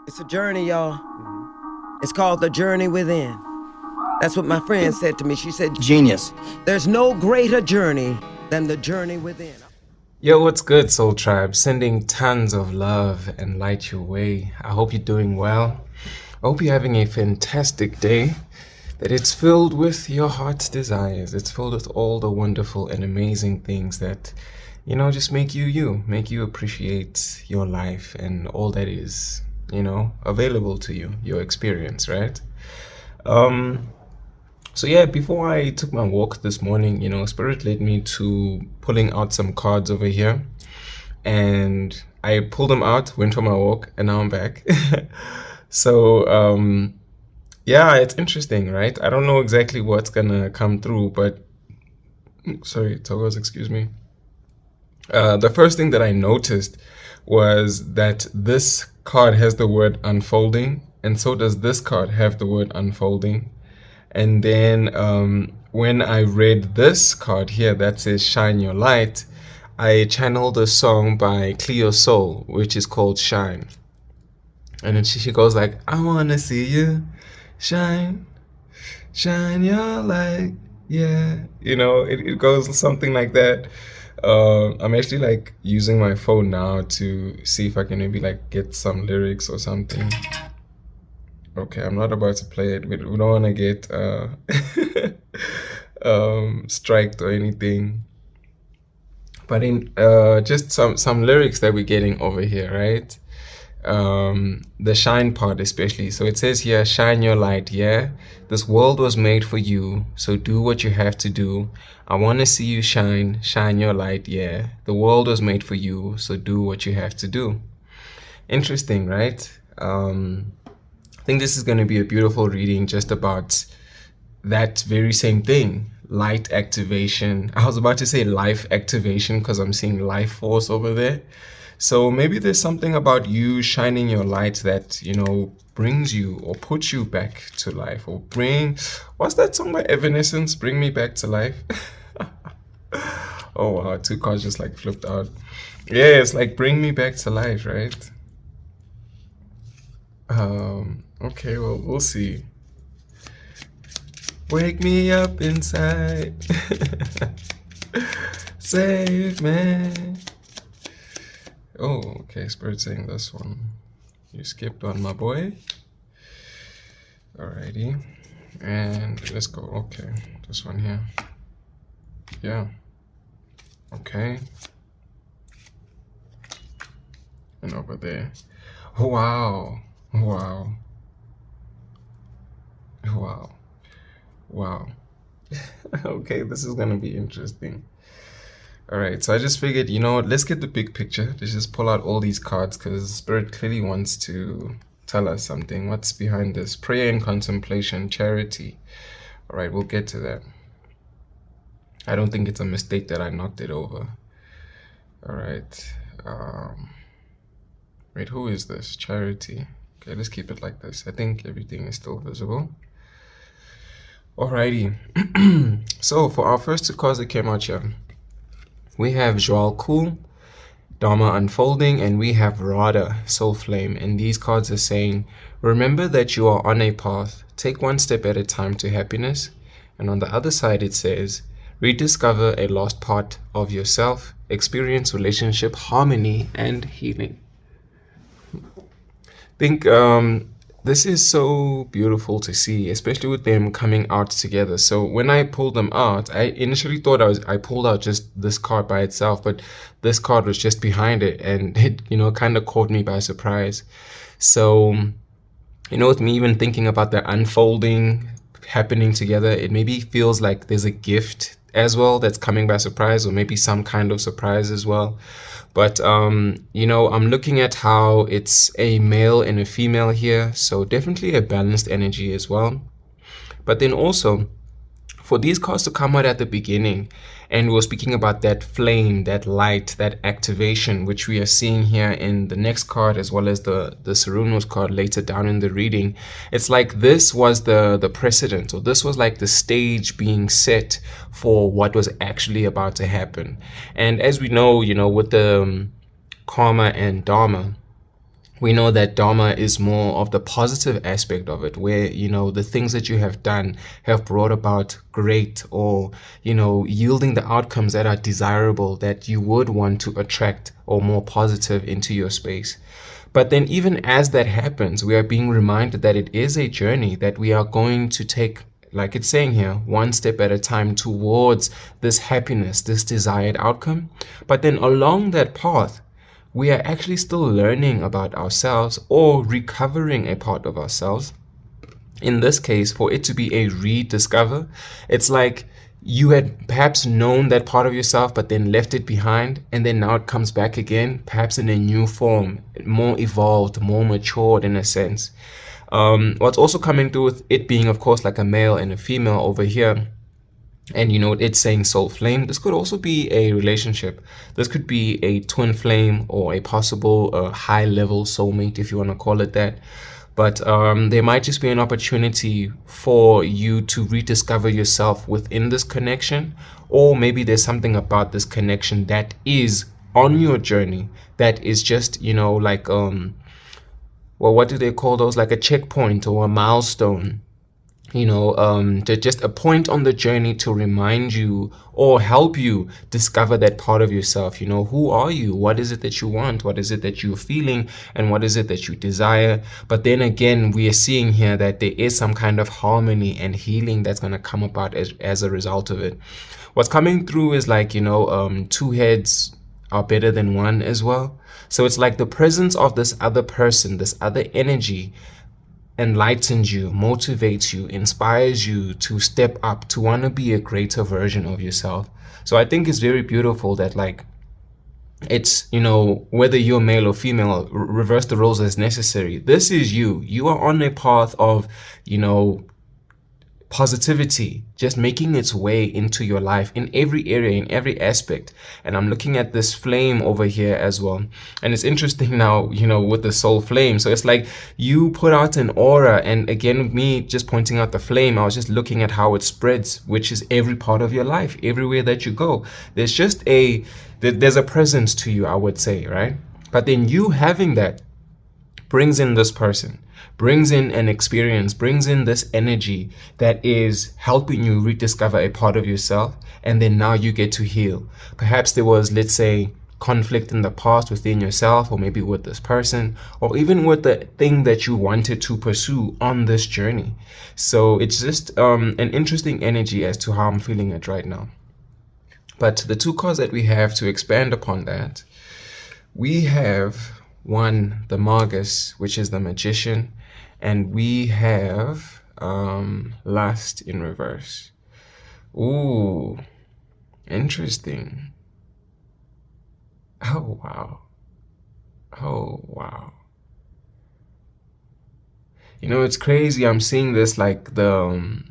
It's a journey, y'all. It's called The Journey Within. That's what my friend said to me. She said, Genius. there's no greater journey than the journey within. Yo, what's good, Soul Tribe? Sending tons of love and light your way. I hope you're doing well. I hope you're having a fantastic day, that it's filled with your heart's desires. It's filled with all the wonderful and amazing things that, just make you, make you appreciate your life and all that is, available to you, your experience, right? So yeah, before I took my walk this morning, Spirit led me to pulling out some cards over here. And I pulled them out, went for my walk, and now I'm back. So, yeah, it's interesting, right? I don't know exactly what's gonna come through, but sorry, Toggles, excuse me. The first thing that I noticed was that this card has the word unfolding, and so does this card have the word unfolding. And then when I read this card here that says Shine Your Light, I channeled a song by Cleo Soul, which is called Shine. And then she goes like, I want to see you shine, shine your light. Yeah. It goes something like that. I'm actually like using my phone now to see if I can maybe like get some lyrics or something. Okay, I'm not about to play it. We don't want to get striked or anything. But in just some lyrics that we're getting over here, right? The shine part especially. So it says here, shine your light, yeah? This world was made for you, so do what you have to do. I want to see you shine, shine your light, yeah? The world was made for you, so do what you have to do. Interesting, right? I think this is going to be a beautiful reading just about that very same thing, light activation. I was about to say life activation because I'm seeing life force over there. So maybe there's something about you shining your light that, brings you or puts you back to life, or what's that song by Evanescence? Bring Me Back to Life. Oh wow, two cards just like flipped out. Yeah, it's like bring me back to life, right? Okay, well, we'll see. Wake me up inside. Save me. Oh, okay, Spirit saying this one. You skipped on, my boy. Alrighty. And let's go. Okay, this one here. Yeah. Okay. And over there. Wow. Wow. Wow. Wow. Okay, this is gonna be interesting. All right, so I just figured, let's get the big picture. Let's just pull out all these cards because Spirit clearly wants to tell us something. What's behind this? Prayer and contemplation, charity. All right, we'll get to that. I don't think it's a mistake that I knocked it over. All right. Wait, who is this? Charity. Okay, let's keep it like this. I think everything is still visible. Alrighty. So for our first two cards that came out here, we have Joel Cool, Dharma Unfolding, and we have Radha, Soul Flame. And these cards are saying, remember that you are on a path. Take one step at a time to happiness. And on the other side it says, rediscover a lost part of yourself. Experience relationship harmony and healing. I think this is so beautiful to see, especially with them coming out together. So when I pulled them out, I initially thought I pulled out just this card by itself, but this card was just behind it, and it kind of caught me by surprise. So with me even thinking about the unfolding happening together, it maybe feels like there's a gift as well that's coming by surprise, or maybe some kind of surprise as well. But, I'm looking at how it's a male and a female here. So definitely a balanced energy as well. But then also, for these cards to come out at the beginning, and we're speaking about that flame, that light, that activation, which we are seeing here in the next card, as well as the Sarunos card later down in the reading. It's like this was the precedent, or this was like the stage being set for what was actually about to happen. And as we know, with the karma and dharma, we know that Dharma is more of the positive aspect of it, where, the things that you have done have brought about great, or, yielding the outcomes that are desirable, that you would want to attract, or more positive into your space. But then even as that happens, we are being reminded that it is a journey, that we are going to take, like it's saying here, one step at a time towards this happiness, this desired outcome. But then along that path, we are actually still learning about ourselves, or recovering a part of ourselves. In this case, for it to be a rediscover, it's like you had perhaps known that part of yourself, but then left it behind, and then now it comes back again, perhaps in a new form, more evolved, more matured in a sense. What's also coming through with it being, of course, like a male and a female over here, and it's saying soul flame. This could also be a relationship. This could be a twin flame, or a possible high level soulmate, if you want to call it that. But there might just be an opportunity for you to rediscover yourself within this connection, or maybe there's something about this connection that is on your journey that is just, like, well, what do they call those? Like a checkpoint or a milestone. Just a point on the journey to remind you or help you discover that part of yourself. Who are you? What is it that you want? What is it that you're feeling? And what is it that you desire? But then again, we are seeing here that there is some kind of harmony and healing that's going to come about as a result of it. What's coming through is like, two heads are better than one as well. So it's like the presence of this other person, this other energy, enlightens you, motivates you, inspires you to step up, to want to be a greater version of yourself. So I think it's very beautiful that, like, it's, whether you're male or female, reverse the roles as necessary. This is you. You are on a path of, positivity, just making its way into your life in every area, in every aspect. And I'm looking at this flame over here as well. And it's interesting now, with the soul flame. So it's like you put out an aura. And again, me just pointing out the flame, I was just looking at how it spreads, which is every part of your life, everywhere that you go. There's just there's a presence to you, I would say, right? But then you having that brings in this person, brings in an experience, brings in this energy that is helping you rediscover a part of yourself. And then now you get to heal. Perhaps there was, let's say, conflict in the past within yourself, or maybe with this person, or even with the thing that you wanted to pursue on this journey. So it's just an interesting energy as to how I'm feeling it right now. But the two cards that we have to expand upon that, we have one, the Magus, which is the Magician, and we have Lust in reverse. Ooh, interesting. Oh, wow. Oh, wow. It's crazy. I'm seeing this like the,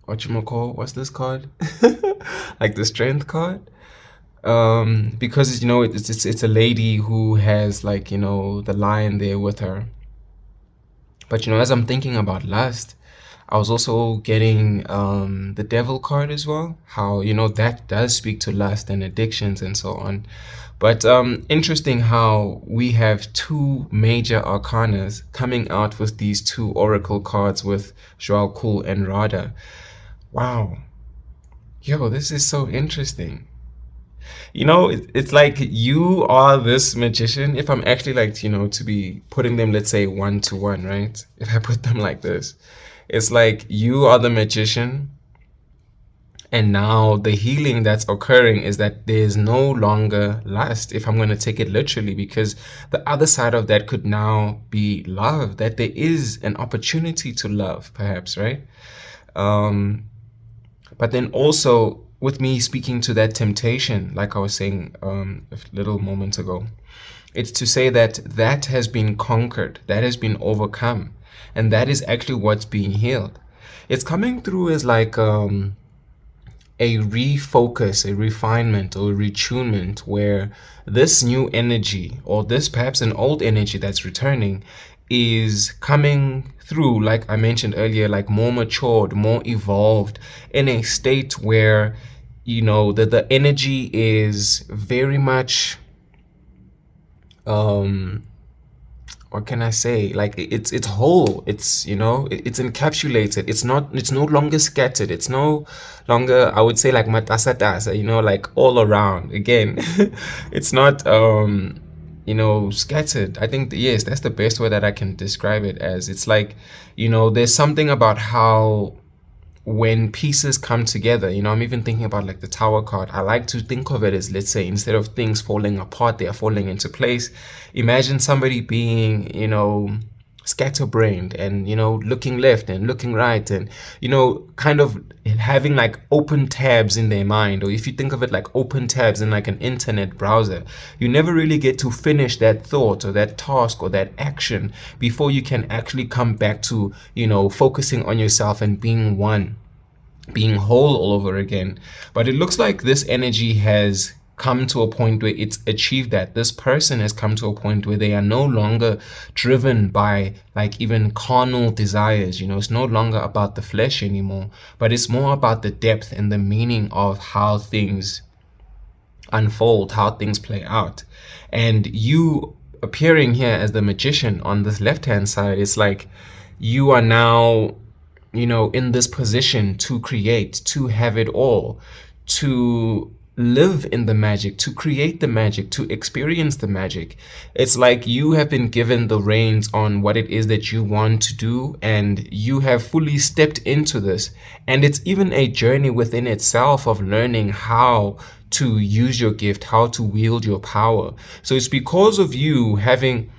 what's this card? Like the Strength card. Because it's a lady who has, like, the lion there with her. But as I'm thinking about lust, I was also getting the Devil card as well. How that does speak to lust and addictions and so on. But interesting how we have two major arcanas coming out with these two oracle cards with Joao Kul and Radha. Wow. Yo, this is so interesting. It's like you are this magician. If I'm actually like, to be putting them, let's say 1-to-1, right? If I put them like this, it's like you are the magician. And now the healing that's occurring is that there's no longer lust, if I'm going to take it literally, because the other side of that could now be love, that there is an opportunity to love, perhaps, right? But then also, with me speaking to that temptation, like I was saying a little moment ago, it's to say that that has been conquered, that has been overcome, and that is actually what's being healed. It's coming through as like a refocus, a refinement, or a retunement, where this new energy, or this perhaps an old energy that's returning, is coming through, like I mentioned earlier, like more matured, more evolved, in a state where the energy is very much um what can I say? Like it's whole. It's, you know, it's encapsulated. It's no longer scattered. It's no longer, I would say, like matasatasa, you know, like all around. Again, it's not you know, scattered. I think yes, that's the best way that I can describe it as. It's like, you know, there's something about how when pieces come together, you know, I'm even thinking about like the Tower card. I like to think of it as, let's say, instead of things falling apart, they are falling into place. Imagine somebody being, you know, scatterbrained and, you know, looking left and looking right and, you know, kind of having like open tabs in their mind. Or if you think of it like open tabs in like an internet browser, you never really get to finish that thought or that task or that action before you can actually come back to, you know, focusing on yourself and being one, being whole all over again. But it looks like this energy has come to a point where it's achieved that. This person has come to a point where they are no longer driven by like even carnal desires. You know, it's no longer about the flesh anymore, but it's more about the depth and the meaning of how things unfold, how things play out. And you appearing here as the magician on this left hand side, it's like you are now, you know, in this position to create, to have it all, to live in the magic, to create the magic, to experience the magic. It's like you have been given the reins on what it is that you want to do, and you have fully stepped into this. And it's even a journey within itself of learning how to use your gift, how to wield your power. So it's because of you having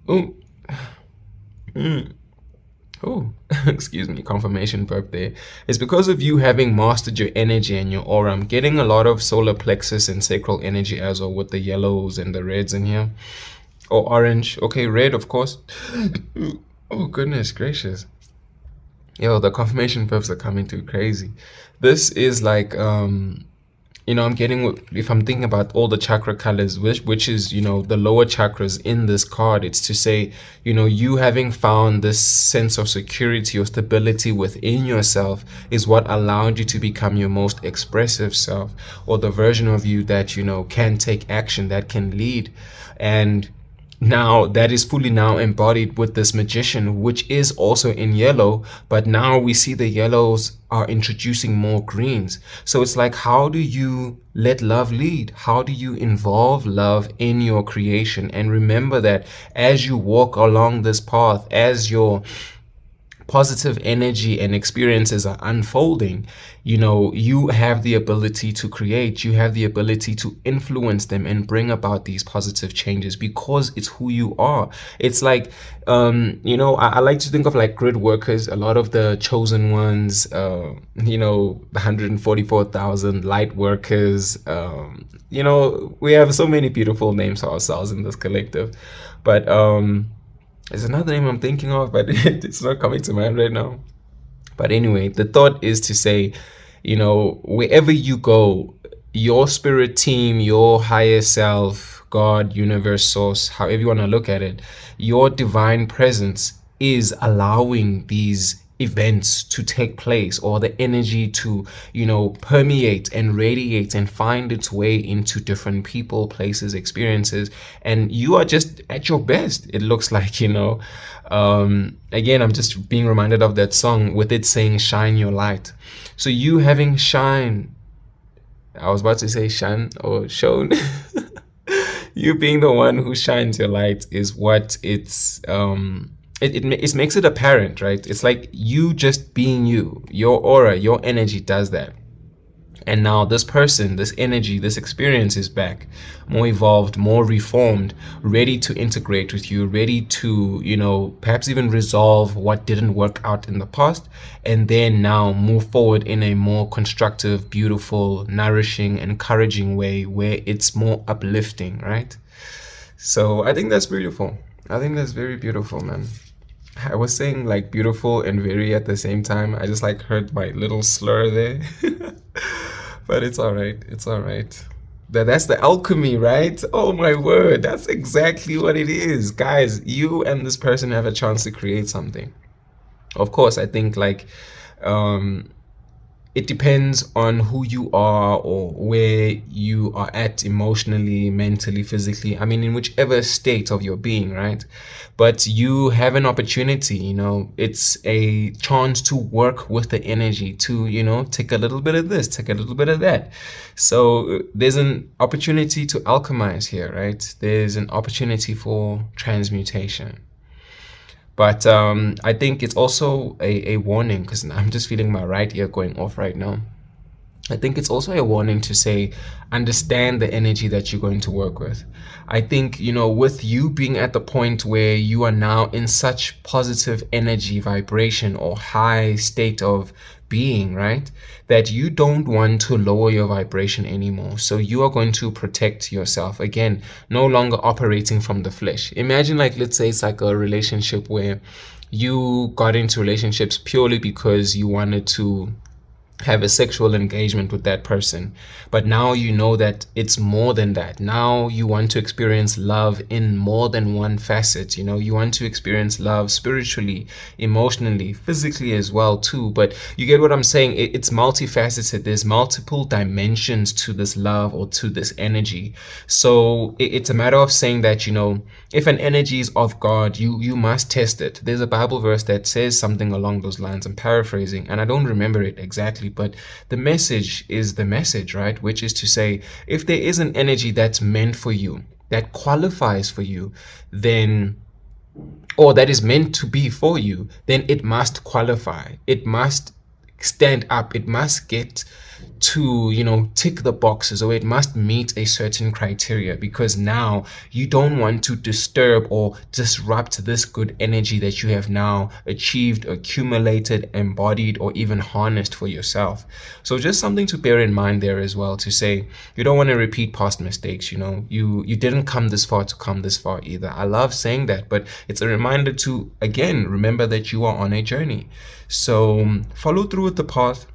oh, oh, excuse me, confirmation burp there. It's because of you having mastered your energy and your aura. I'm getting a lot of solar plexus and sacral energy as well, with the yellows and the reds in here. Or orange. Okay, red, of course. Oh, goodness gracious. Yo, the confirmation burps are coming too crazy. This is like, you know, I'm getting, if I'm thinking about all the chakra colors, which is, you know, the lower chakras in this card, it's to say, you know, you having found this sense of security or stability within yourself is what allowed you to become your most expressive self, or the version of you that, you know, can take action, that can lead. And now that is fully now embodied with this magician, which is also in yellow, but now we see the yellows are introducing more greens. So it's like, how do you let love lead? How do you involve love in your creation? And remember that as you walk along this path, as your positive energy and experiences are unfolding, you know, you have the ability to create, you have the ability to influence them and bring about these positive changes, because it's who you are. It's like, you know, I like to think of like grid workers, a lot of the chosen ones, you know, the 144,000 light workers, you know, we have so many beautiful names for ourselves in this collective. But there's another name I'm thinking of, but it's not coming to mind right now. But anyway, the thought is to say, you know, wherever you go, your spirit team, your higher self, God, universe, source, however you want to look at it, your divine presence is allowing these events to take place, or the energy to, you know, permeate and radiate and find its way into different people, places, experiences, and you are just at your best, it looks like, you know. Again, I'm just being reminded of that song with it saying shine your light. So you having shine, I was about to say shine or shown. You being the one who shines your light is what it's it makes it apparent, right? It's like you just being you, your aura, your energy does that. And now this person, this energy, this experience is back, more evolved, more reformed, ready to integrate with you, ready to, you know, perhaps even resolve what didn't work out in the past, and then now move forward in a more constructive, beautiful, nourishing, encouraging way where it's more uplifting, right? So I think that's beautiful. I think that's very beautiful, man. I was saying like beautiful and very at the same time. I just like heard my little slur there. But it's all right. It's all right. That's the alchemy, right? Oh my word. That's exactly what it is. Guys, you and this person have a chance to create something. Of course, I think like it depends on who you are or where you are at emotionally, mentally, physically. I mean, in whichever state of your being, right? But you have an opportunity, it's a chance to work with the energy to, take a little bit of this, take a little bit of that. So there's an opportunity to alchemize here, right? There's an opportunity for transmutation. But I think it's also a warning, because I'm just feeling my right ear going off right now. I think it's also a warning to say, understand the energy that you're going to work with. I think, with you being at the point where you are now in such positive energy, vibration, or high state of being, right, that you don't want to lower your vibration anymore. So you are going to protect yourself. Again, no longer operating from the flesh. Imagine, like, let's say it's like a relationship where you got into relationships purely because you wanted to have a sexual engagement with that person, but now you know that it's more than that. Now you want to experience love in more than one facet. You want to experience love spiritually, emotionally, physically as well too. But you get what I'm saying? It's multifaceted. There's multiple dimensions to this love or to this energy. So it's a matter of saying that, if an energy is of God, you must test it. There's a Bible verse that says something along those lines. I'm paraphrasing and I don't remember it exactly, but the message is the message, right? Which is to say, if there is an energy that's meant for you, that qualifies for you, then, or that is meant to be for you, then it must qualify. It must stand up. It must get to, tick the boxes, or it must meet a certain criteria, because now you don't want to disturb or disrupt this good energy that you have now achieved, accumulated, embodied, or even harnessed for yourself. So just something to bear in mind there as well, to say you don't want to repeat past mistakes. You didn't come this far to come this far either. I love saying that, but it's a reminder to, again, remember that you are on a journey. So follow through with the path,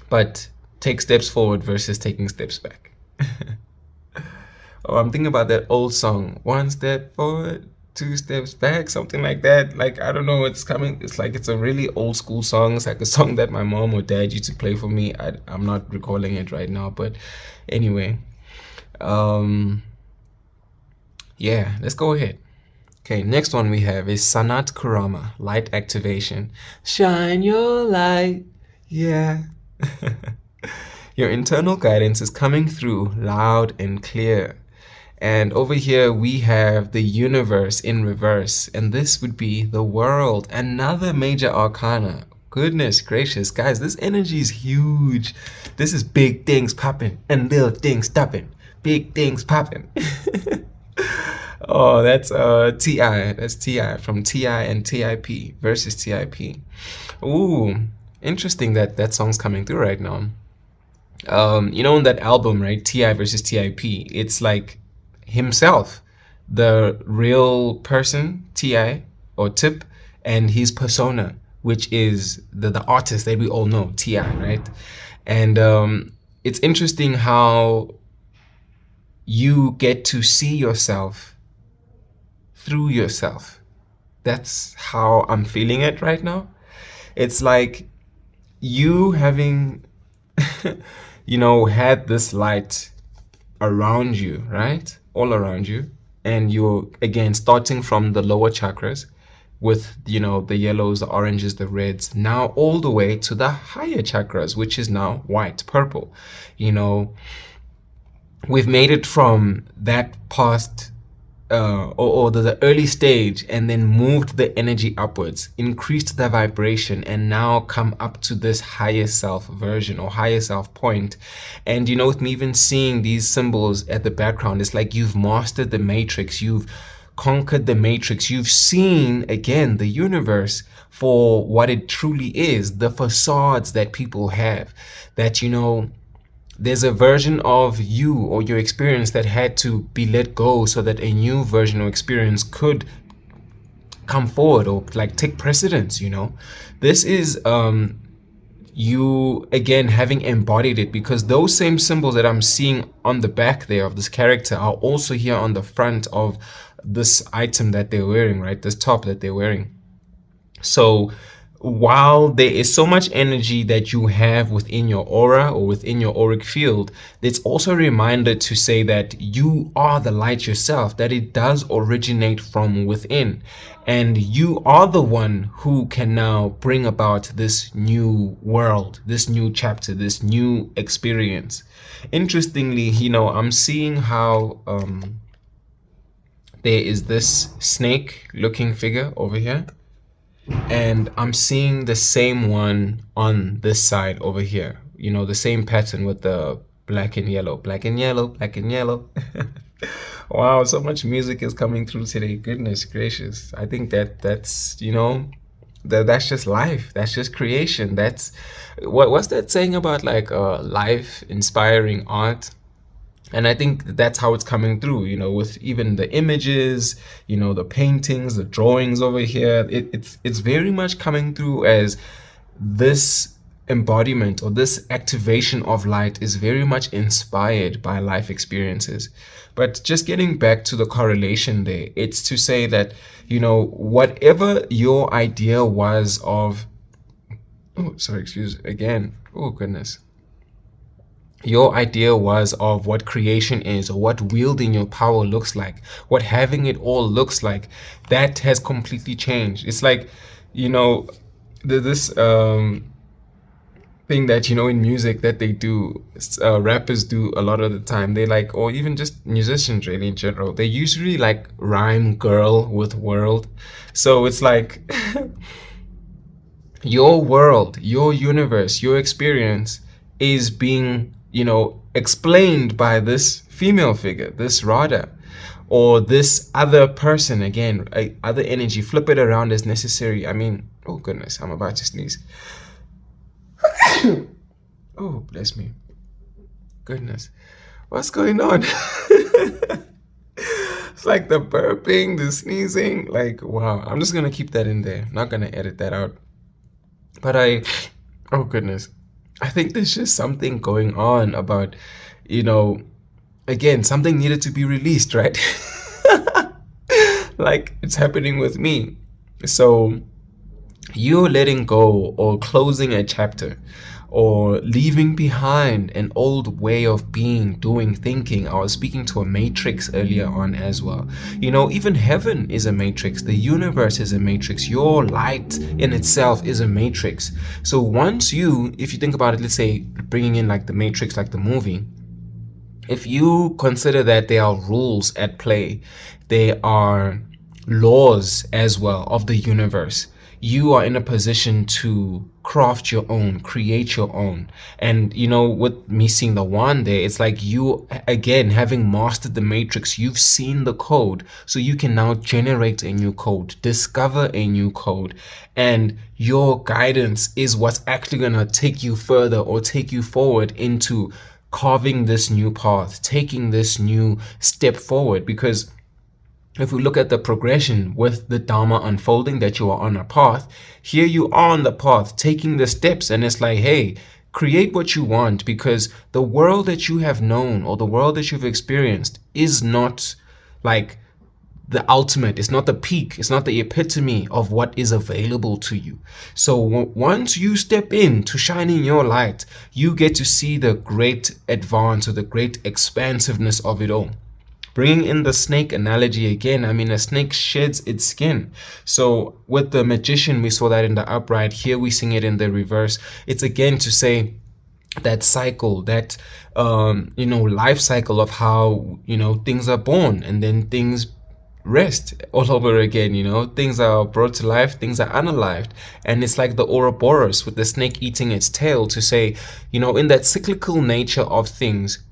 but take steps forward versus taking steps back. Oh, I'm thinking about that old song, 1 step forward, 2 steps back, something like that. Like, I don't know, it's like it's a really old school song. It's like a song that my mom or dad used to play for me. I'm not recalling it right now, but anyway. Yeah, let's go ahead. Okay, next one we have is Sanat Kurama, light activation. Shine your light, yeah. Your internal guidance is coming through loud and clear. And over here we have the universe in reverse, and this would be the world, another major arcana. Goodness gracious, guys, this energy is huge. This is big things popping and little things stopping. Big things popping. Oh, that's T.I. That's T.I. from T.I. and T.I.P. versus T.I.P. Ooh, interesting that song's coming through right now. In that album, right, T.I. versus T.I.P., it's like himself, the real person, T.I. or Tip, and his persona, which is the artist that we all know, T.I., right? And it's interesting how you get to see yourself through yourself. That's how I'm feeling it right now. It's like you having had this light around you, right? All around you. And you're, again, starting from the lower chakras with, the yellows, the oranges, the reds, now all the way to the higher chakras, which is now white, purple. We've made it from that past or the early stage, and then moved the energy upwards, increased the vibration, and now come up to this higher self version or higher self point. And with me even seeing these symbols at the background, it's like you've mastered the matrix, you've conquered the matrix, you've seen again the universe for what it truly is, the facades that people have, that there's a version of you or your experience that had to be let go so that a new version or experience could come forward or like take precedence. This is you again having embodied it, because those same symbols that I'm seeing on the back there of this character are also here on the front of this item that they're wearing, right? This top that they're wearing. So while there is so much energy that you have within your aura or within your auric field, it's also a reminder to say that you are the light yourself, that it does originate from within. And you are the one who can now bring about this new world, this new chapter, this new experience. Interestingly, I'm seeing how there is this snake looking figure over here, and I'm seeing the same one on this side over here, the same pattern with the black and yellow, black and yellow, black and yellow. Wow, so much music is coming through today. Goodness gracious. I think that's that's just life. That's just creation. That's what's that saying about like life inspiring art? And I think that's how it's coming through, with even the images, the paintings, the drawings over here. It's very much coming through as this embodiment or this activation of light is very much inspired by life experiences. But just getting back to the correlation there, it's to say that, whatever your idea was of, oh goodness, your idea was of what creation is, or what wielding your power looks like, what having it all looks like, that has completely changed. It's like, this thing that, in music that they do, rappers do a lot of the time. They like, or even just musicians really in general, they usually like rhyme girl with world. So it's like your world, your universe, your experience is being explained by this female figure, this Radha, or this other person, again, other energy. Flip it around as necessary. I mean, oh goodness, I'm about to sneeze. Oh, bless me. Goodness, what's going on? It's like the burping, the sneezing, like, wow. I'm just gonna keep that in there, not gonna edit that out. But oh goodness, I think there's just something going on about, again, something needed to be released, right? Like it's happening with me. So you're letting go or closing a chapter or leaving behind an old way of being, doing, thinking. I was speaking to a matrix earlier on as well. Even heaven is a matrix. The universe is a matrix. Your light in itself is a matrix. So once if you think about it, let's say bringing in like the matrix, like the movie, if you consider that there are rules at play, there are laws as well of the universe, you are in a position to craft your own, create your own. And with me seeing the one there, it's like you, again, having mastered the matrix, you've seen the code, so you can now generate a new code, discover a new code, and your guidance is what's actually going to take you further or take you forward into carving this new path, taking this new step forward. Because if we look at the progression with the Dharma unfolding, that you are on a path, here you are on the path, taking the steps, and it's like, hey, create what you want, because the world that you have known or the world that you've experienced is not like the ultimate. It's not the peak. It's not the epitome of what is available to you. So once you step in to shining your light, you get to see the great advance or the great expansiveness of it all. Bringing in the snake analogy again, I mean, a snake sheds its skin. So with the magician, we saw that in the upright. Here we sing it in the reverse. It's again to say that cycle, that life cycle of how things are born and then things rest all over again. Things are brought to life, things are unalived. And it's like the Ouroboros with the snake eating its tail, to say, in that cyclical nature of things,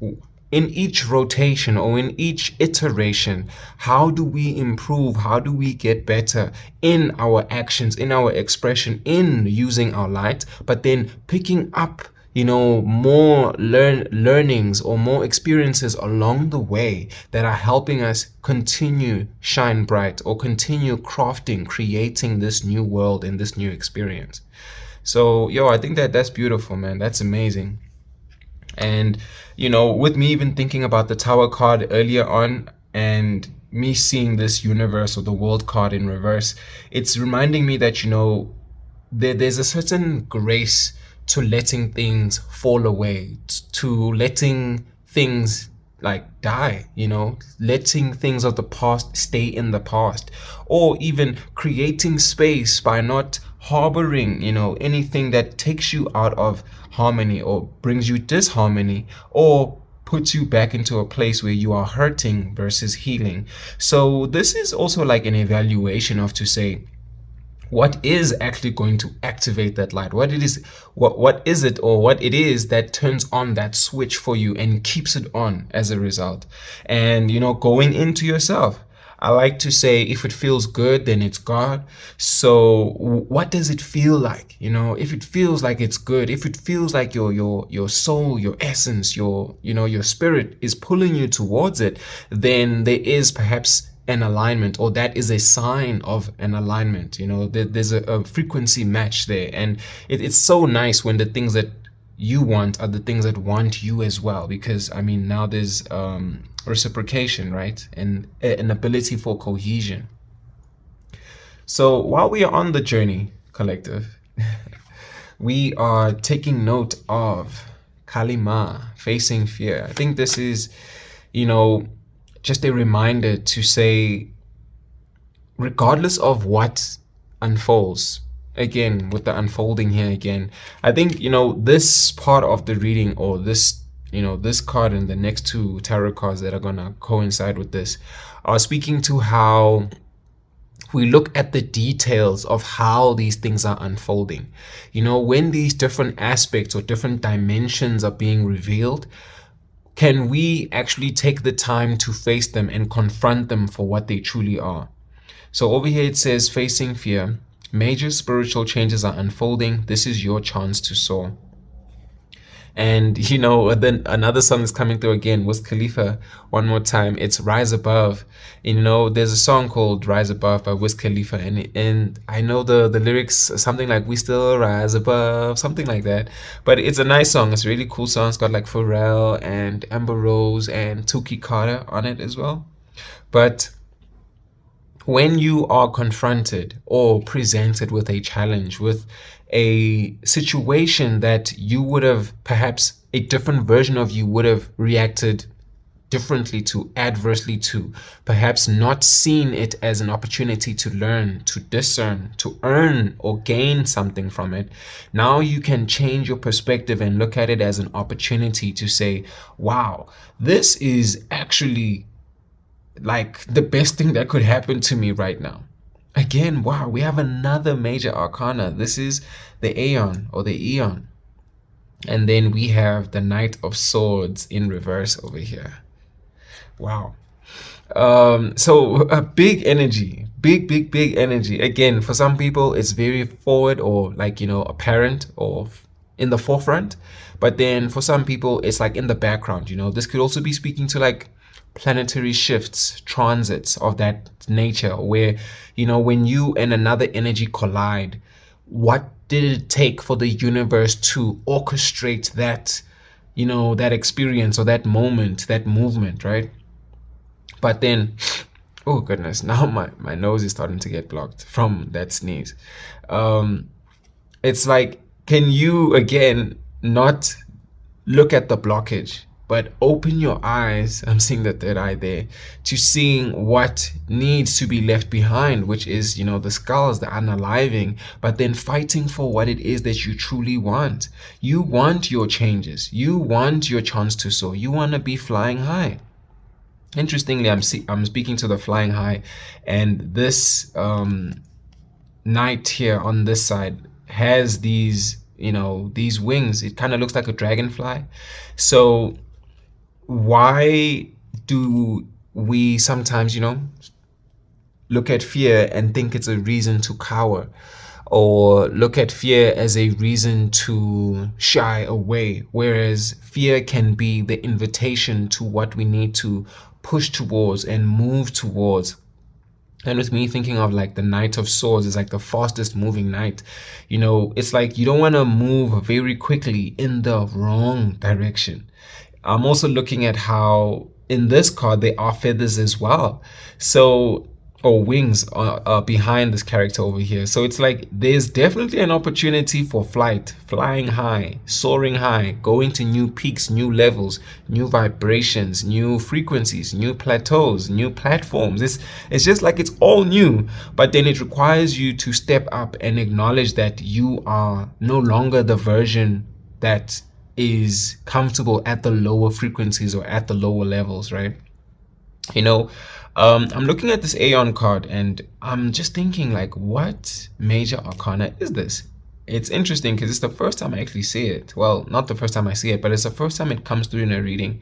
in each rotation or in each iteration, how do we improve? How do we get better in our actions, in our expression, in using our light, but then picking up more learnings or more experiences along the way that are helping us continue shine bright or continue crafting, creating this new world and this new experience. So I think that's beautiful, man. That's amazing. And with me even thinking about the Tower card earlier on, and me seeing this universe or the world card in reverse, it's reminding me that there's a certain grace to letting things fall away, to letting things like die, letting things of the past stay in the past, or even creating space by not harboring, anything that takes you out of harmony or brings you disharmony or puts you back into a place where you are hurting versus healing. So this is also like an evaluation of to say, what is actually going to activate that light? What it is that turns on that switch for you and keeps it on as a result. And going into yourself, I like to say, if it feels good, then it's God. So what does it feel like? If it feels like it's good, if it feels like your soul, your essence, your spirit is pulling you towards it, then there is perhaps an alignment, or that is a sign of an alignment. There's a frequency match there, and it's so nice when the things that you want are the things that want you as well, because now there's reciprocation, right? And an ability for cohesion. So while we are on the journey, collective, we are taking note of Kalima, facing fear. I think this is just a reminder to say, regardless of what unfolds, again, with the unfolding here again, I think, this part of the reading, or this, this card and the next two tarot cards that are going to coincide with this, are speaking to how we look at the details of how these things are unfolding. When these different aspects or different dimensions are being revealed, can we actually take the time to face them and confront them for what they truly are? So over here it says, facing fear, major spiritual changes are unfolding. This is your chance to soar. And then another song is coming through again with Khalifa one more time. It's Rise Above. There's a song called Rise Above by Wiz Khalifa, and I know the lyrics, something like we still rise above, something like that. But it's a nice song. It's a really cool song. It's got like Pharrell and Amber Rose and Tuki Carter on it as well. But when you are confronted or presented with a challenge, with a situation that you would have, perhaps a different version of you would have reacted differently to, adversely to, perhaps not seen it as an opportunity to learn, to discern, to earn or gain something from it, now you can change your perspective and look at it as an opportunity to say, wow, this is actually like the best thing that could happen to me right now. Again, wow, we have another major arcana. This is the Aeon, or the Eon. And then we have the Knight of Swords in reverse over here. Wow. So a big energy, big energy. Again, for some people, it's very forward, or like, apparent, or in the forefront. But then for some people, it's like in the background. This could also be speaking to like planetary shifts, transits of that nature, where when you and another energy collide, what did it take for the universe to orchestrate that that experience, or that moment, that movement, right? But then, oh goodness, now my nose is starting to get blocked from that sneeze. It's like, can you again not look at the blockage, but open your eyes, I'm seeing the third eye there, to seeing what needs to be left behind, which is, the skulls, the unaliving, but then fighting for what it is that you truly want. You want your changes. You want your chance to soar. You want to be flying high. Interestingly, I'm speaking to the flying high, and this knight here on this side has these, these wings. It kind of looks like a dragonfly. So why do we sometimes, look at fear and think it's a reason to cower, or look at fear as a reason to shy away, whereas fear can be the invitation to what we need to push towards and move towards? And with me thinking of like the Knight of Swords is like the fastest moving knight, it's like you don't want to move very quickly in the wrong direction. I'm also looking at how in this card there are feathers as well. So or wings behind this character over here. So it's like there's definitely an opportunity for flight, flying high, soaring high, going to new peaks, new levels, new vibrations, new frequencies, new plateaus, new platforms. It's just like it's all new, but then it requires you to step up and acknowledge that you are no longer the version that is comfortable at the lower frequencies or at the lower levels, right? You know, I'm looking at this Aeon card and I'm just thinking, like, what major arcana is this? It's interesting because it's the first time I actually see it. Well, not the first time I see it, but it's the first time it comes through in a reading.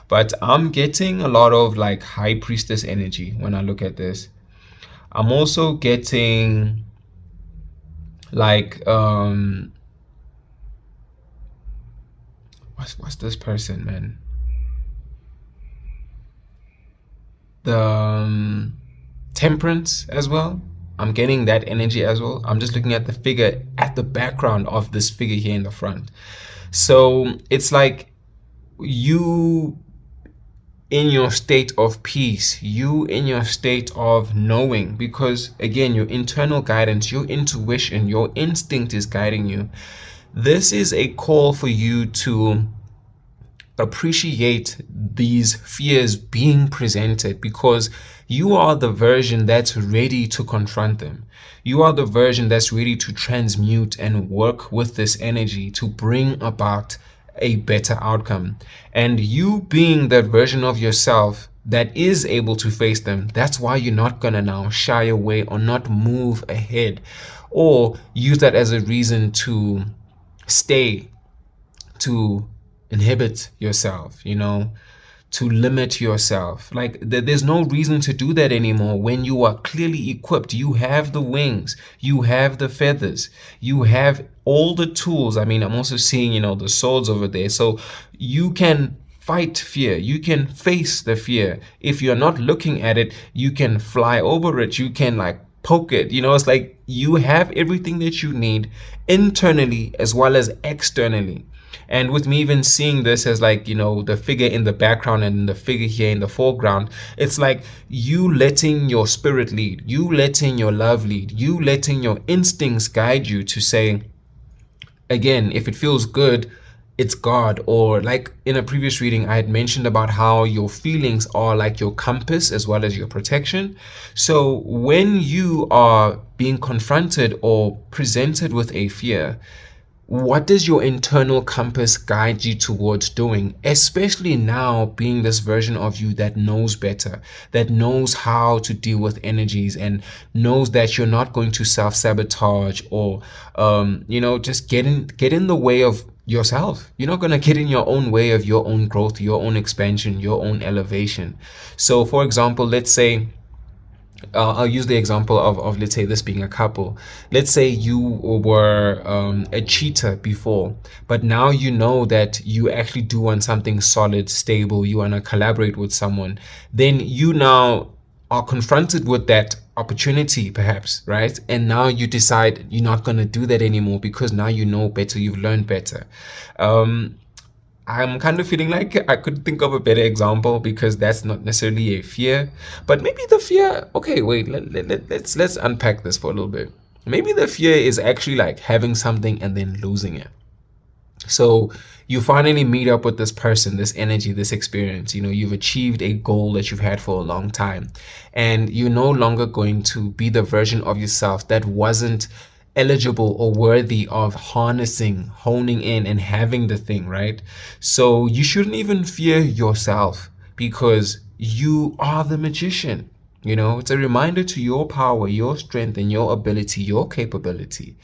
But I'm getting a lot of like high priestess energy when I look at this. I'm also getting like what's this person, man? The temperance as well. I'm getting that energy as well. I'm just looking at the figure at the background of this figure here in the front. So it's like you in your state of peace, you in your state of knowing, because again, your internal guidance, your intuition, your instinct is guiding you. This is a call for you to appreciate these fears being presented, because you are the version that's ready to confront them. You are the version that's ready to transmute and work with this energy to bring about a better outcome. And you being that version of yourself that is able to face them, that's why you're not gonna now shy away or not move ahead or use that as a reason to stay, to inhibit yourself, to limit yourself. Like there's no reason to do that anymore when you are clearly equipped. You have the wings, you have the feathers, you have all the tools. I mean, I'm also seeing, the swords over there. So you can fight fear, you can face the fear. If you're not looking at it, you can fly over it, you can like poke it. It's like you have everything that you need internally as well as externally. And with me even seeing this as like, the figure in the background and the figure here in the foreground, it's like you letting your spirit lead, you letting your love lead, you letting your instincts guide you to say, again, if it feels good, it's God. Or like in a previous reading, I had mentioned about how your feelings are like your compass as well as your protection. So when you are being confronted or presented with a fear, what does your internal compass guide you towards doing, especially now being this version of you that knows better, that knows how to deal with energies and knows that you're not going to self-sabotage or just get in the way of yourself. You're not going to get in your own way of your own growth, your own expansion, your own elevation. So for example, let's say I'll use the example of let's say this being a couple. Let's say you were a cheater before, but now you know that you actually do want something solid, stable, you want to collaborate with someone. Then you now are confronted with that opportunity perhaps, right? And now you decide you're not going to do that anymore because now you know better, you've learned better. I'm kind of feeling like I could think of a better example because that's not necessarily a fear, but maybe the fear, okay, wait, let's unpack this for a little bit. Maybe the fear is actually like having something and then losing it. So you finally meet up with this person, this energy, this experience, you've achieved a goal that you've had for a long time, and you're no longer going to be the version of yourself that wasn't eligible or worthy of harnessing, honing in, and having the thing, right? So you shouldn't even fear yourself because you are the magician. It's a reminder to your power, your strength, and your ability, your capability.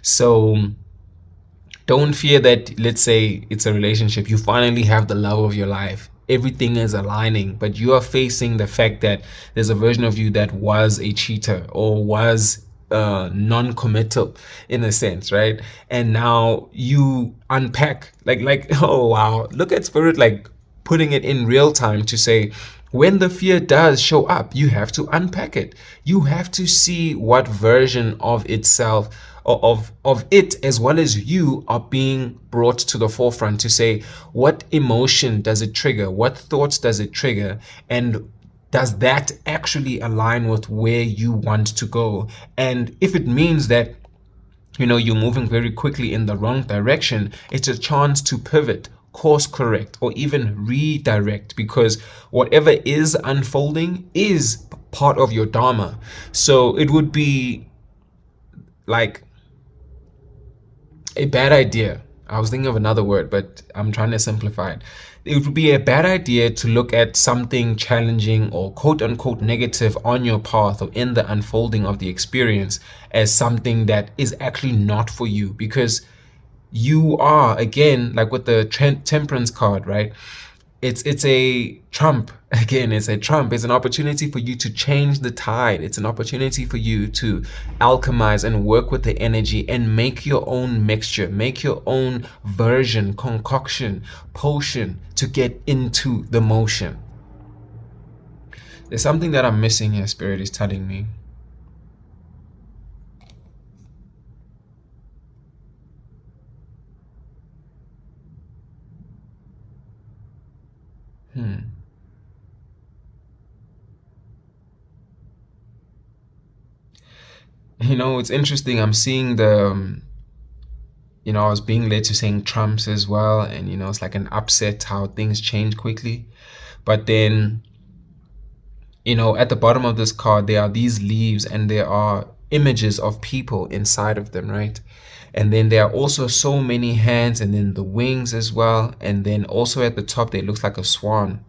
So don't fear that, let's say it's a relationship, you finally have the love of your life. Everything is aligning, but you are facing the fact that there's a version of you that was a cheater or was non-committal in a sense, right? And now you unpack like oh wow, look at spirit like putting it in real time to say, when the fear does show up, you have to unpack it. You have to see what version of itself of it as well as you are being brought to the forefront to say, what emotion does it trigger, what thoughts does it trigger, and does that actually align with where you want to go? And if it means that you're moving very quickly in the wrong direction, it's a chance to pivot, course correct, or even redirect, because whatever is unfolding is part of your dharma. So it would be like a bad idea. I was thinking of another word, but I'm trying to simplify it. It would be a bad idea to look at something challenging or quote unquote negative on your path or in the unfolding of the experience as something that is actually not for you, because you are, again, like with the temperance card, right? It's a trump. Again, it's a trump. It's an opportunity for you to change the tide. It's an opportunity for you to alchemize and work with the energy and make your own mixture, make your own version, concoction, potion to get into the motion. There's something that I'm missing here, Spirit is telling me. It's interesting. I'm seeing I was being led to saying trumps as well. And, it's like an upset how things change quickly. But then, at the bottom of this card, there are these leaves and there are images of people inside of them, right? And then there are also so many hands and then the wings as well. And then also at the top, there looks like a swan.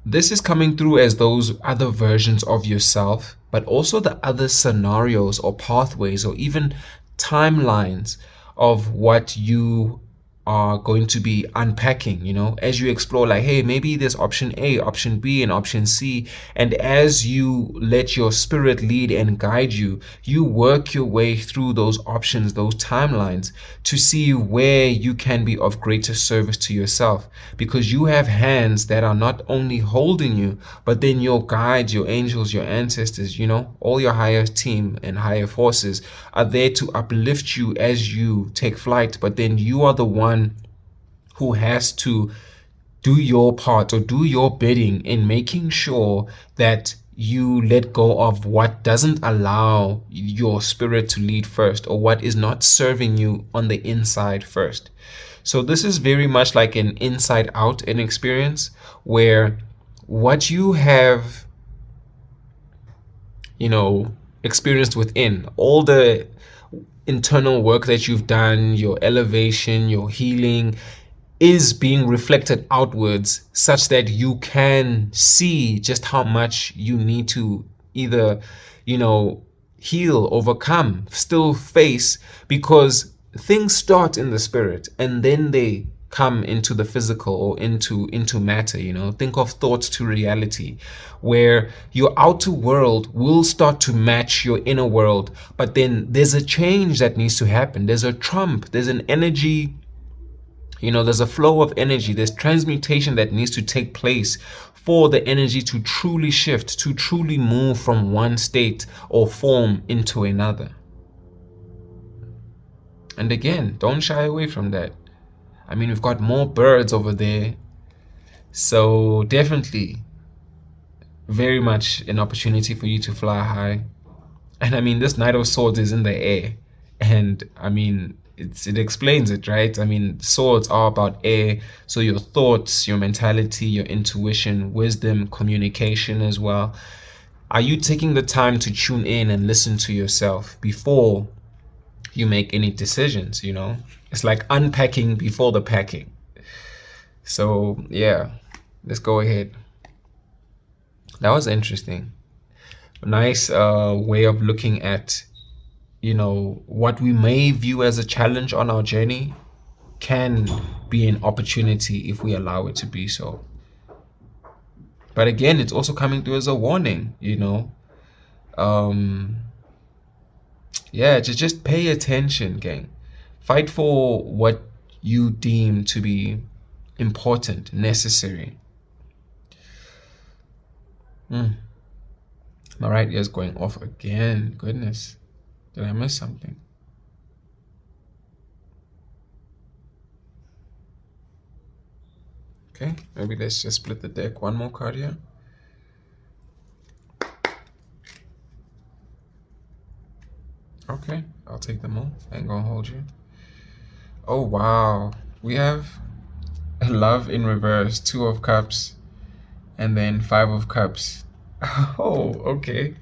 This is coming through as those other versions of yourself, but also the other scenarios or pathways or even timelines of what you are going to be unpacking, as you explore, like, hey, maybe there's option A, option B, and option C. And as you let your spirit lead and guide you, you work your way through those options, those timelines, to see where you can be of greater service to yourself, because you have hands that are not only holding you, but then your guides, your angels, your ancestors, all your higher team and higher forces are there to uplift you as you take flight. But then you are the one who has to do your part or do your bidding in making sure that you let go of what doesn't allow your spirit to lead first, or what is not serving you on the inside first. So this is very much like an inside out an experience where what you have experienced within, all the internal work that you've done, your elevation, your healing, is being reflected outwards, such that you can see just how much you need to either, heal, overcome, still face, because things start in the spirit and then they come into the physical or into matter. Think of thoughts to reality, where your outer world will start to match your inner world, but then there's a change that needs to happen. There's a trump, there's an energy, there's a flow of energy, there's transmutation that needs to take place for the energy to truly shift, to truly move from one state or form into another. And again, don't shy away from that. We've got more birds over there. So definitely very much an opportunity for you to fly high. And this Knight of Swords is in the air. And it explains it, right? Swords are about air. So your thoughts, your mentality, your intuition, wisdom, communication as well. Are you taking the time to tune in and listen to yourself before you make any decisions? It's like unpacking before the packing. So yeah, let's go ahead. That was interesting. Nice way of looking at what we may view as a challenge on our journey can be an opportunity if we allow it to be so. But again, it's also coming through as a warning. Just pay attention, gang. Fight for what you deem to be important, necessary. My right ear's going off again. Goodness. Did I miss something? Okay, maybe let's just split the deck. One more card here. Okay, I'll take them all. I ain't gonna hold you. Oh, wow. We have love in reverse, 2 of cups, and then 5 of cups. Oh, okay.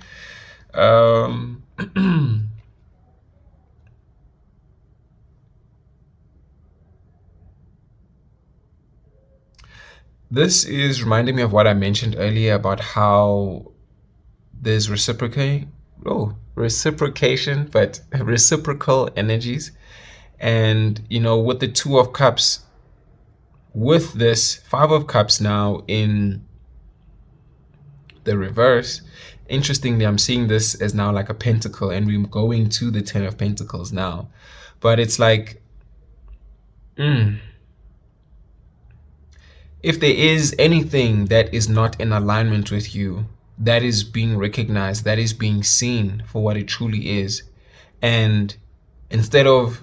This is reminding me of what I mentioned earlier about how there's reciprocation, but reciprocal energies. And, with the 2 of cups, with this 5 of cups now in the reverse, interestingly, I'm seeing this as now like a pentacle, and we're going to the 10 of pentacles now. But it's like, if there is anything that is not in alignment with you, that is being recognized, that is being seen for what it truly is. And instead of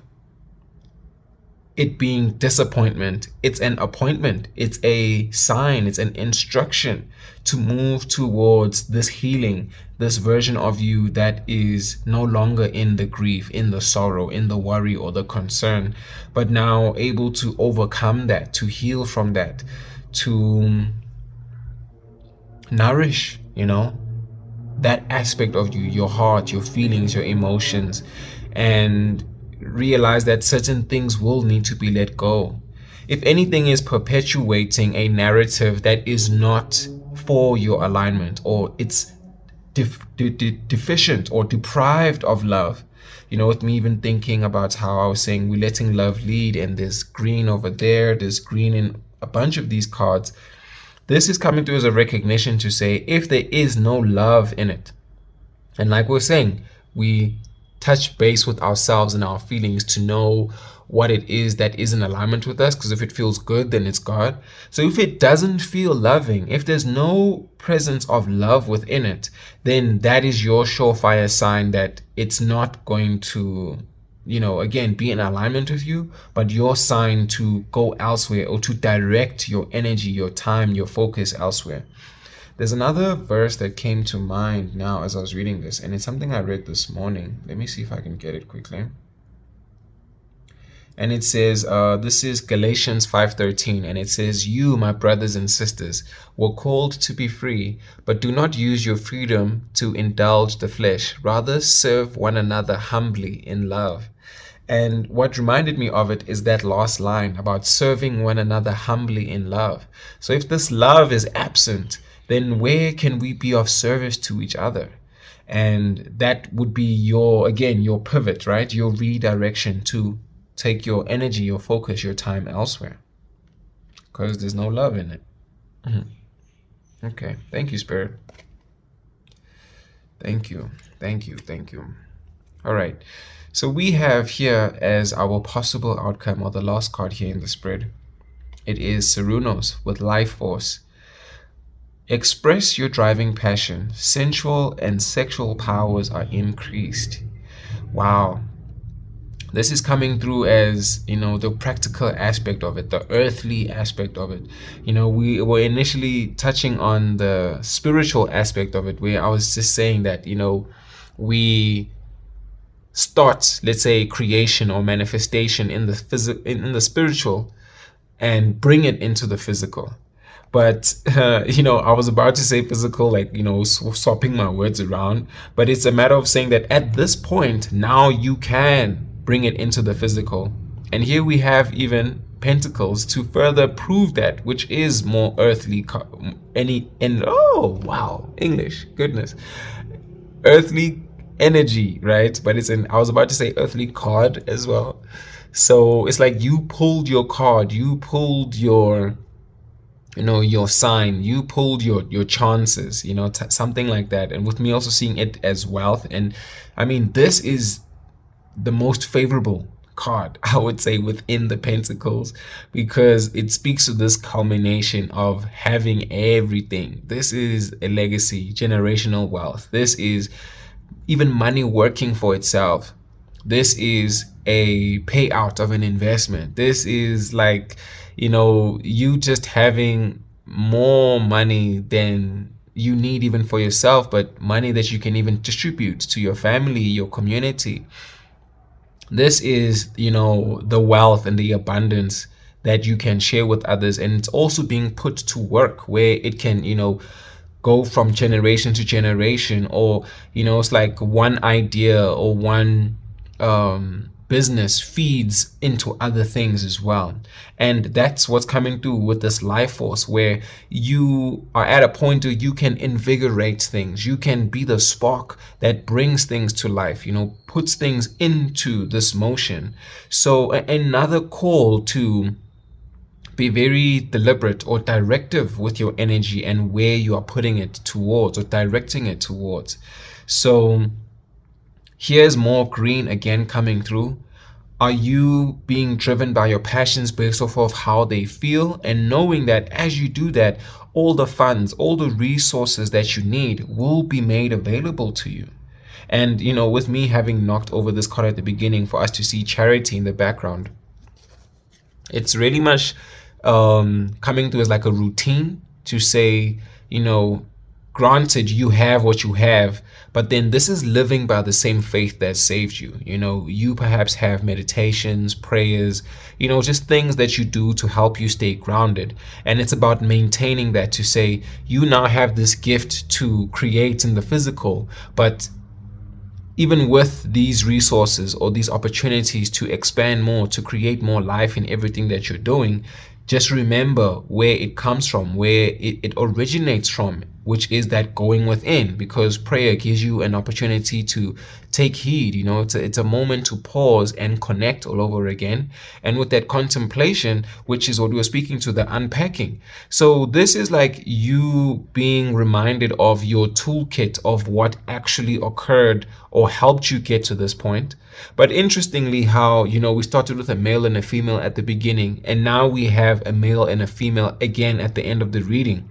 it being disappointment, it's an appointment, it's a sign, it's an instruction to move towards this healing, this version of you that is no longer in the grief, in the sorrow, in the worry or the concern, but now able to overcome that, to heal from that, to nourish, that aspect of you, your heart, your feelings, your emotions, and realize that certain things will need to be let go. If anything is perpetuating a narrative that is not for your alignment, or it's deficient or deprived of love, with me even thinking about how I was saying we're letting love lead, and there's green over there, there's green in a bunch of these cards. This is coming through as a recognition to say, if there is no love in it, and like we're saying, we touch base with ourselves and our feelings to know what it is that is in alignment with us, because if it feels good, then it's God. So if it doesn't feel loving, if there's no presence of love within it, then that is your surefire sign that it's not going to, again, be in alignment with you, but your sign to go elsewhere, or to direct your energy, your time, your focus elsewhere. There's another verse that came to mind now as I was reading this, and it's something I read this morning. Let me see if I can get it quickly. And it says, this is Galatians 5:13, and it says, "You, my brothers and sisters, were called to be free, but do not use your freedom to indulge the flesh. Rather, serve one another humbly in love." And what reminded me of it is that last line about serving one another humbly in love. So if this love is absent, then where can we be of service to each other? And that would be your pivot, right? Your redirection to take your energy, your focus, your time elsewhere, because there's no love in it. Okay. Thank you, Spirit. Thank you. All right. So we have here as our possible outcome, or the last card here in the spread, it is Cernunnos with life force. Express your driving passion. Sensual and sexual powers are increased. Wow. This is coming through as, the practical aspect of it, the earthly aspect of it. We were initially touching on the spiritual aspect of it, where I was just saying that, we start, let's say, creation or manifestation in the spiritual, and bring it into the physical. But, I was about to say physical, like, swapping my words around. But it's a matter of saying that at this point, now you can bring it into the physical. And here we have even pentacles to further prove that, which is more earthly. Oh, wow. English. Goodness. Earthly energy, right? But I was about to say earthly card as well. So it's like you pulled your card, you pulled your your sign, you pulled your chances, something like that. And with me also seeing it as wealth, and I mean, this is the most favorable card, I would say, within the pentacles, because it speaks to this culmination of having everything. This is a legacy, generational wealth. This is even money working for itself. This is a payout of an investment. This is like, you just having more money than you need even for yourself, but money that you can even distribute to your family, your community. This is, the wealth and the abundance that you can share with others. And it's also being put to work where it can, go from generation to generation, or, it's like one idea or one business feeds into other things as well. And that's what's coming through with this life force, where you are at a point where you can invigorate things. You can be the spark that brings things to life, puts things into this motion. So another call to be very deliberate or directive with your energy and where you are putting it towards or directing it towards. So here's more green again coming through. Are you being driven by your passions based off of how they feel, and knowing that as you do that, all the funds, all the resources that you need will be made available to you? And, with me having knocked over this card at the beginning for us to see charity in the background, it's really much coming through as like a routine to say, granted, you have what you have, but then this is living by the same faith that saved you. You perhaps have meditations, prayers, just things that you do to help you stay grounded. And it's about maintaining that, to say you now have this gift to create in the physical, but even with these resources or these opportunities to expand more, to create more life in everything that you're doing, just remember where it comes from, where it originates from, which is that going within, because prayer gives you an opportunity to take heed. It's a moment to pause and connect all over again. And with that contemplation, which is what we were speaking to, the unpacking. So this is like you being reminded of your toolkit of what actually occurred or helped you get to this point. But interestingly, how, we started with a male and a female at the beginning, and now we have a male and a female again at the end of the reading.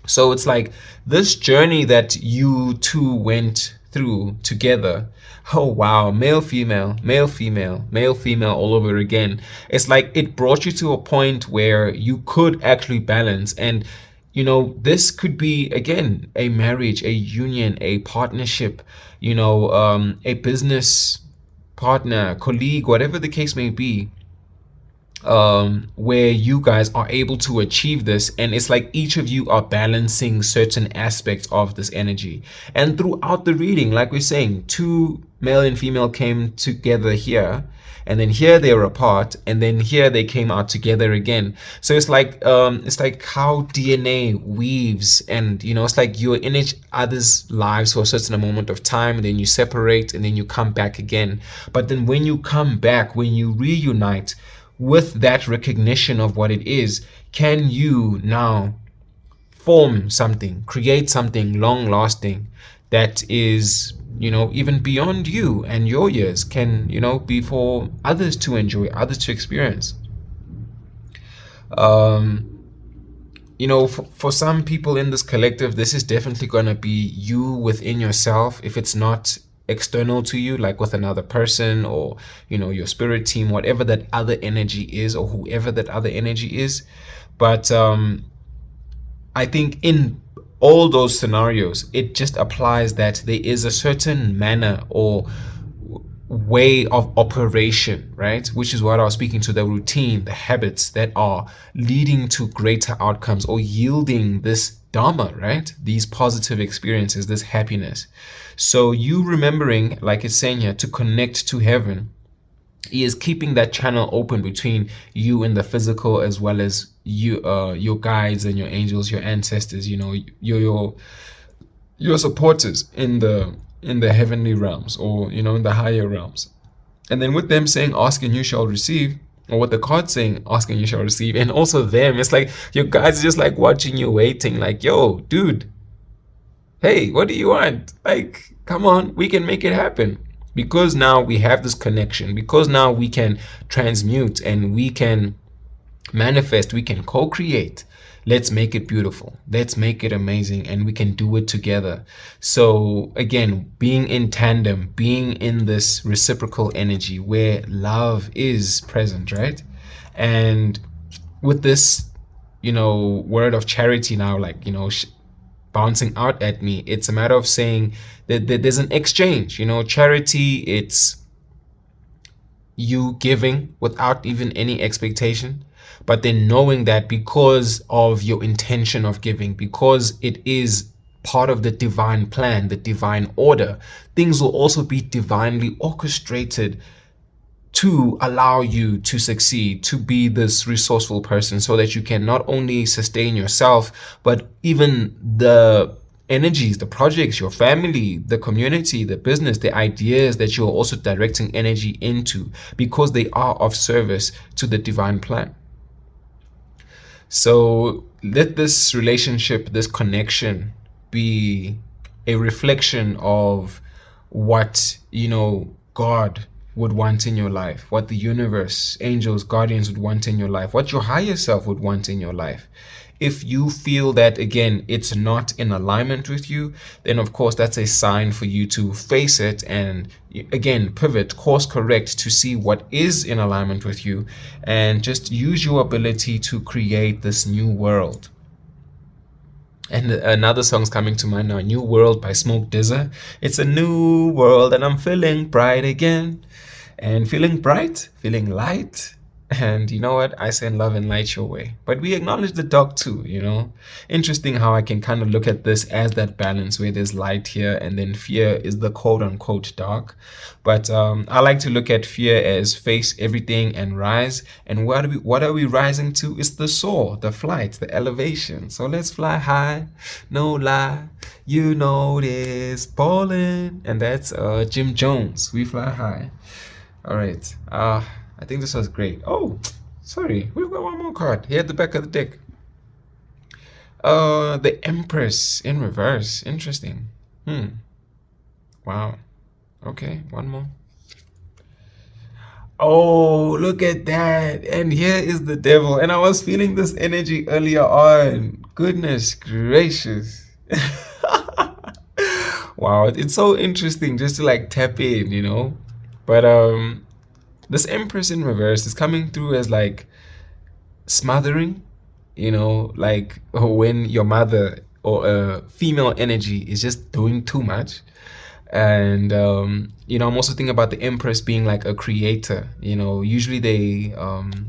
So it's like this journey that you two went through together. Oh wow, male, female, male, female, male, female, all over again. It's like it brought you to a point where you could actually balance. And this could be, again, a marriage, a union, a partnership, a business partner, colleague, whatever the case may be, where you guys are able to achieve this. And it's like each of you are balancing certain aspects of this energy. And throughout the reading, like we're saying, two male and female came together here, and then here they were apart, and then here they came out together again. So it's like how DNA weaves, and it's like you're in each other's lives for a certain moment of time, and then you separate, and then you come back again. But then when you come back, when you reunite with that recognition of what it is, can you now form something, create something long lasting that is, even beyond you and your years, can, be for others to enjoy, others to experience. For some people in this collective, this is definitely going to be you within yourself. If it's not external to you, like with another person or, your spirit team, whatever that other energy is, or whoever that other energy is. But I think in all those scenarios, it just applies that there is a certain manner or way of operation, right? Which is what I was speaking to, the routine, the habits that are leading to greater outcomes or yielding this dharma, right? These positive experiences, this happiness. So you remembering, like it's saying here, to connect to heaven, is keeping that channel open between you and the physical, as well as you, your guides and your angels, your ancestors, your supporters in the heavenly realms, or in the higher realms. And then with them saying, ask and you shall receive, or what the card's saying, ask and you shall receive, and also them, it's like your guides are just like watching you, waiting, like, yo, dude, hey, what do you want? Like, come on, we can make it happen. Because now we have this connection, because now we can transmute and we can manifest, we can co-create. Let's make it beautiful, let's make it amazing, and we can do it together. So again, being in tandem, being in this reciprocal energy where love is present, right? And with this, word of charity now, like, bouncing out at me, it's a matter of saying that there's an exchange. Charity, it's you giving without even any expectation, but then knowing that because of your intention of giving, because it is part of the divine plan, the divine order, things will also be divinely orchestrated to allow you to succeed, to be this resourceful person, so that you can not only sustain yourself, but even the energies, the projects, your family, the community, the business, the ideas that you're also directing energy into, because they are of service to the divine plan. So let this relationship, this connection, be a reflection of what, God would want in your life, what the universe, angels, guardians would want in your life, what your higher self would want in your life. If you feel that, again, it's not in alignment with you, then of course that's a sign for you to face it and, again, pivot, course correct to see what is in alignment with you, and just use your ability to create this new world. And another song's coming to mind now, New World by Smoke Dizza. It's a new world and I'm feeling bright again. And feeling bright, feeling light. And you know what? I send love and light your way. But we acknowledge the dark too, Interesting how I can kind of look at this as that balance where there's light here and then fear is the quote unquote dark. But I like to look at fear as face everything and rise. And what are we rising to? It's the soar, the flight, the elevation. So let's fly high, no lie. You know this, ballin'. And that's Jim Jones. We fly high. All right. I think this was great. Oh, sorry. We've got one more card here at the back of the deck. The Empress in reverse. Interesting. Wow. Okay, one more. Oh, look at that. And here is the devil. And I was feeling this energy earlier on. Goodness gracious. Wow, it's so interesting just to like tap in. But this Empress in reverse is coming through as like smothering, like when your mother or a female energy is just doing too much. And I'm also thinking about the Empress being like a creator. Usually they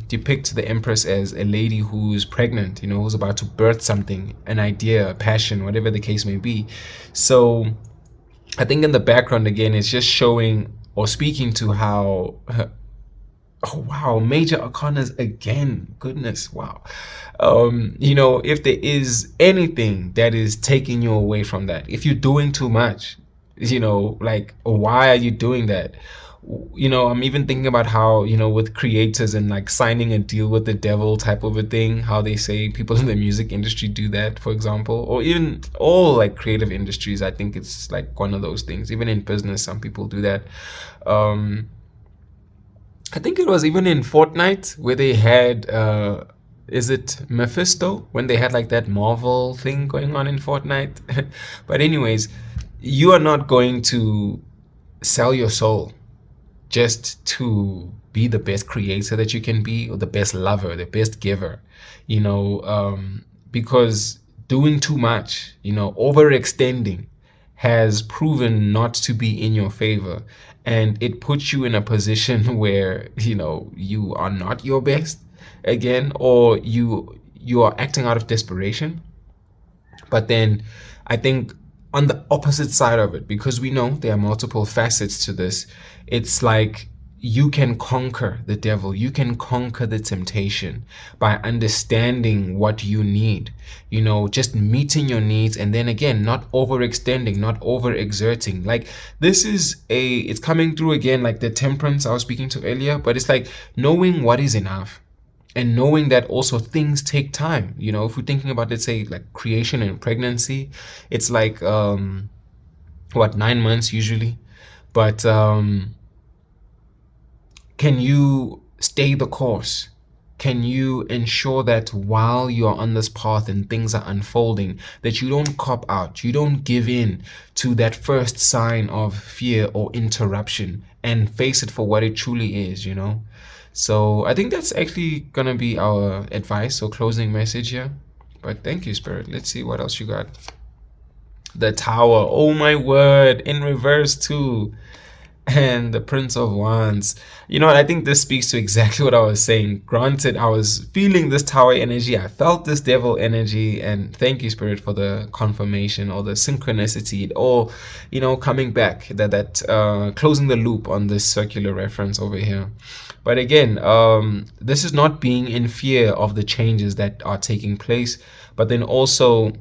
depict the Empress as a lady who's pregnant, who's about to birth something, an idea, a passion, whatever the case may be. So I think in the background, again, it's just showing or speaking to how oh wow, major arcanas again. Goodness, wow. If there is anything that is taking you away from that, if you're doing too much, like, why are you doing that? I'm even thinking about how, with creators and like signing a deal with the devil type of a thing, how they say people in the music industry do that, for example, or even all like creative industries. I think it's like one of those things. Even in business, some people do that. I think it was even in Fortnite where they had, is it Mephisto? When they had like that Marvel thing going on in Fortnite. But anyways, you are not going to sell your soul just to be the best creator that you can be, or the best lover, the best giver, because doing too much, overextending has proven not to be in your favor. And it puts you in a position where, you are not your best again, or you are acting out of desperation. But then I think on the opposite side of it, because we know there are multiple facets to this, it's like you can conquer the devil, you can conquer the temptation by understanding what you need, just meeting your needs, and then again, not overextending, not overexerting. Like it's coming through again, like the temperance I was speaking to earlier, but it's like knowing what is enough. And knowing that also things take time. If we're thinking about, let's say, like creation and pregnancy, it's like 9 months usually. But can you stay the course? can you ensure that while you're on this path and things are unfolding, that you don't cop out, you don't give in to that first sign of fear or interruption, and face it for what it truly is, you know? So I think that's actually gonna be our advice or closing message here. But thank you, Spirit. Let's see what else you got. The Tower. Oh my word. In reverse too. And the Prince of Wands. You know what? I think this speaks to exactly what I was saying. Granted, I was feeling this Tower energy. I felt this Devil energy. And thank you, Spirit, for the confirmation or the synchronicity. It all, you know, coming back. That closing the loop on this circular reference over here. But again, this is not being in fear of the changes that are taking place, but then also,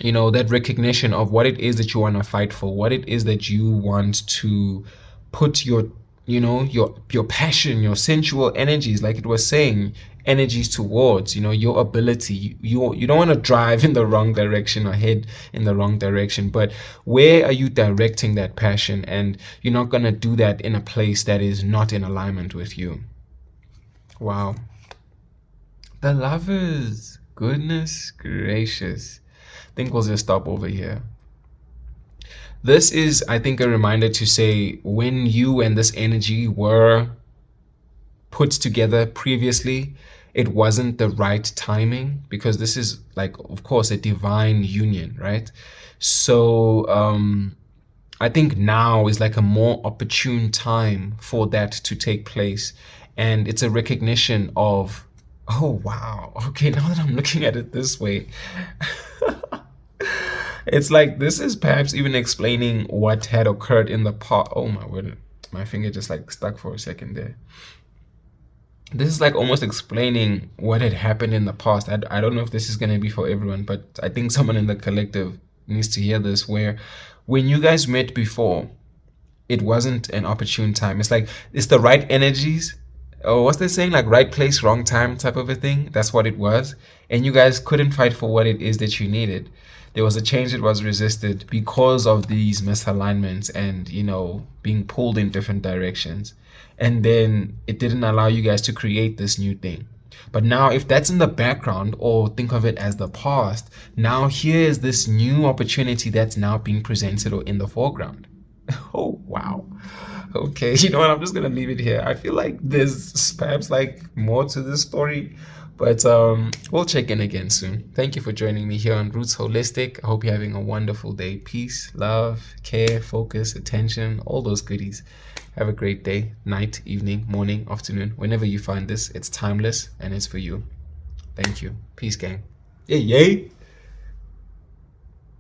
you know, that recognition of what it is that you want to fight for, what it is that you want to put your, you know, your passion, your sensual energies, like it was saying, energies towards, you know, your ability. You don't want to drive in the wrong direction or head in the wrong direction, but where are you directing that passion? And you're not going to do that in a place that is not in alignment with you. Wow. The Lovers. Goodness gracious. I think we'll just stop over here. This is, I think, a reminder to say, when you and this energy were put together previously, it wasn't the right timing, because this is, like, of course, a divine union, right? So I think now is like a more opportune time for that to take place, and it's a recognition of, oh wow, okay, now that I'm looking at it this way, it's like this is perhaps even explaining what had occurred in the past. Oh my word, my finger just like stuck for a second there. This is like almost explaining what had happened in the past. I don't know if this is going to be for everyone, but I think someone in the collective needs to hear this, where when you guys met before, it wasn't an opportune time. It's like, it's the right energies, or what's they saying, like right place, wrong time type of a thing. That's what it was. And you guys couldn't fight for what it is that you needed. There was a change that was resisted because of these misalignments and, you know, being pulled in different directions. And then it didn't allow you guys to create this new thing. But now, if that's in the background, or think of it as the past, now here's this new opportunity that's now being presented or in the foreground. Oh, wow. Okay, you know what? I'm just going to leave it here. I feel like there's perhaps like more to this story, but we'll check in again soon. Thank you for joining me here on Roots Holistic. I hope you're having a wonderful day. Peace, love, care, focus, attention, all those goodies. Have a great day, night, evening, morning, afternoon. Whenever you find this, it's timeless and it's for you. Thank you. Peace, gang. Yay, yay.